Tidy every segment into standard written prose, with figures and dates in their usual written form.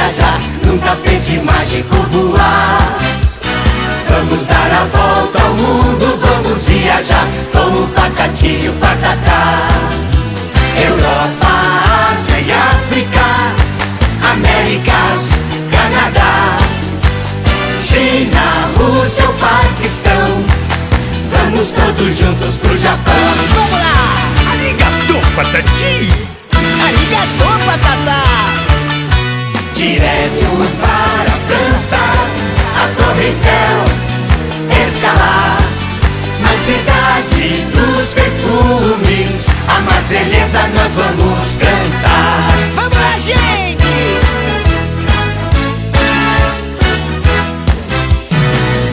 viajar, num tapete mágico voar. Vamos dar a volta ao mundo, vamos viajar, como Patati e o Patatá. Europa, Ásia e África, Américas, Canadá, China, Rússia ou Paquistão, vamos todos juntos pro Japão. Vamos lá! Arigato, Patati! Arigato, Patatá! Direto para a França, a Torre Eiffel, escalar na cidade dos perfumes, a Marselhesa nós vamos cantar. Vamos lá, gente!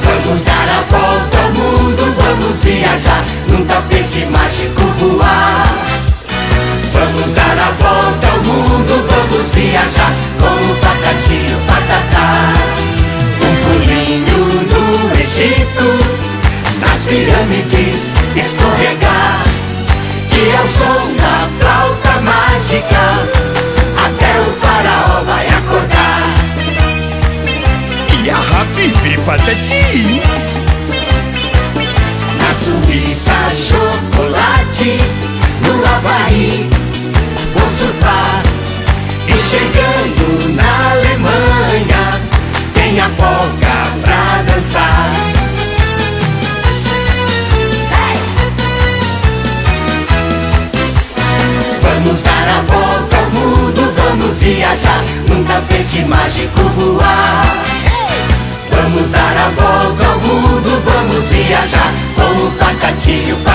Vamos dar a volta ao mundo, vamos viajar, num tapete mágico voar. Vamos dar a volta ao mundo, vamos viajar, com o Patati e o Patatá. Um pulinho no Egito, nas pirâmides escorregar, e ao som da flauta mágica, até o faraó vai acordar. E a Habibi, Patati! Na Suíça, chocolate, no Havaí, vou surfar. E chegando na Alemanha, tem a polca pra dançar. Vamos dar a volta ao mundo, vamos viajar, num tapete mágico voar. Vamos dar a volta ao mundo, vamos viajar, com o Patati e o Patatá.